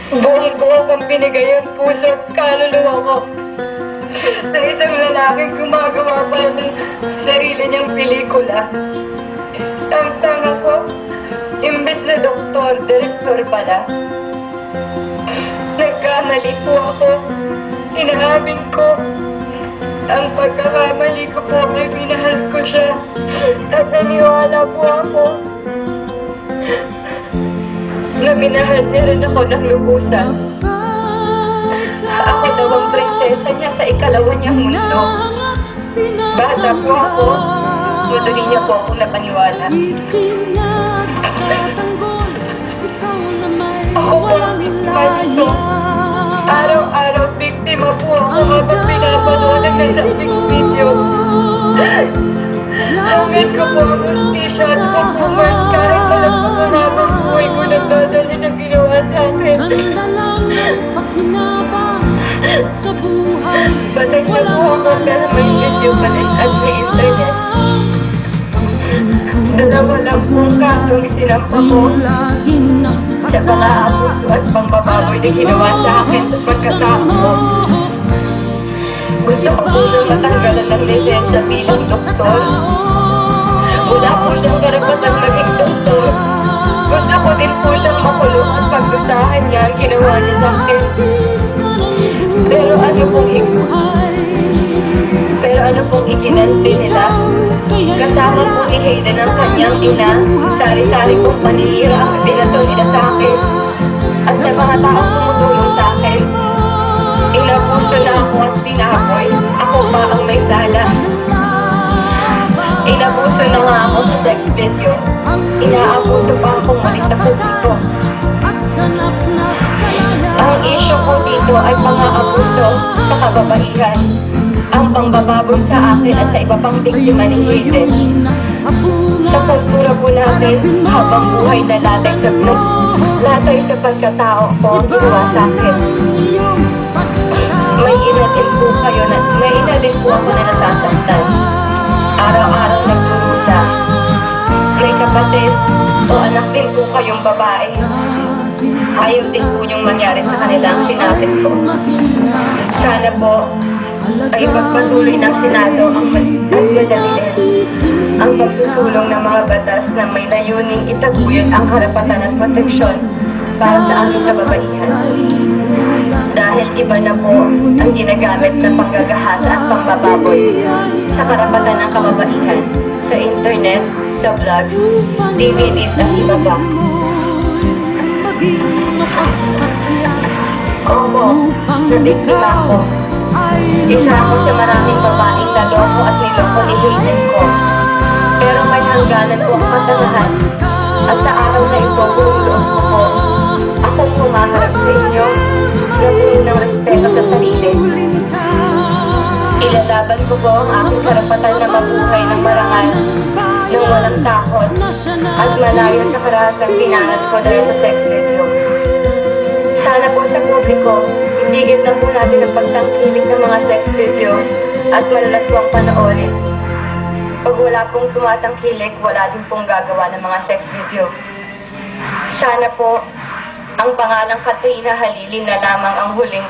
Buong-buo kong binigay ang puso at kaluluwa ko sa isang lalaking gumagawa pa ng sarili niyang pelikula. Ang tanga ko, imbes na doktor, direktor pala. Nagkamali po ako. Inaamin ko. Ang pagkakamali ko po ay minahal ko siya. At naniwala po ako na minahal niya rin ako ng lubusan. Ako daw ang prinsesa niya sa ikalawa niyang mundo. Bata po ako, muduli niya po akong napaniwala. Ako po ang masto. Araw-araw biktima po ako habang pinapanood ang nasabing video. Langit ko po ang ustisya at pagpumas kahit alam ko kumabang buhay ko nagdadali na ginawa sa akin. Patay na po ako pero may video pa rin at may internet. Dalawa lang pong kasong sinampa ko sa pang-aabuso at pangbababoy na ginawa sa akin sa pagkatao ko. Gusto ko po nang matanggalan ng lisensya bilang doktor. Wala po siyang karapatang maging doktor. Gusto ko din po siyang makulong at pagdusahan niya ang ginawa niya sa akin. Pero ano pong ikinanti nila? Kasama po ni Hayden ang kanyang ina, sari-sari kong panihira ang binato nila sa akin. At sa mga taong tumutulong sa akin, inabuso na ako at pinapoy. Ako pa ang may sala. Inabuso na nga ako sa sex video. Inaabuso pa akong malit ako dito. Ang issue ko dito ay pang-aabuso sa kababaihan. Ang pangbababog sa akin at sa iba pang biktima ni Hayden. Sa kultura po natin, habang buhay na latay sa pagkatao ko ang ginawa sa akin. May ina din po ako na nasasaktan. Araw-araw nagdurusa. May kapatid o anak din po kayong babae. Ayaw din po yung mangyari sa kanilang sinapit ko. Sana po ay pagpatuloy ng Senado ang magdadaliin ang pagtutulong ng mga batas na may layuning itaguyod ang karapatan at proteksyon para sa aming kababaihan. Dahil iba na po ang ginagamit sa panggagahasa at pangbababoy sa karapatan ng kababaihan sa internet, sa vlog, DVDs at iba pa. Opo, nabiktima ko. Isa ako sa maraming babaeng naloko at niloko ni Hayden ko. Pero may hangganan po ang katangahan. At sa araw na ito, buong loob ko, akong humaharap sa inyo na puno ng respeto sa sarili. Ilalaban ko po ang aking karapatan na mabuhay ng marangal ng walang takot at malayo sa karahasang pinangat ko dahil sa sex video. Sana po sa publiko, itigil na po natin ang pagtangkilik ng mga sex video at malalaswang panoorin. Pag wala pong tumatangkilik, wala din pong gagawa ng mga sex video. Sana po, ang pangalang Katrina Halili na lamang ang huling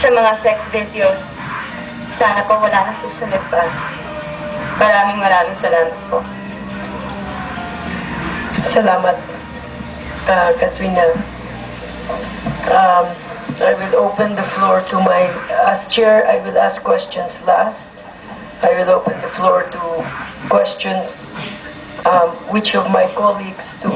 sa mga sex videos. Sana po wala na susunod pa. Maraming salamat po. Salamat, Katrina. I will open the floor to as chair, I will ask questions last. I will open the floor to questions which of my colleagues to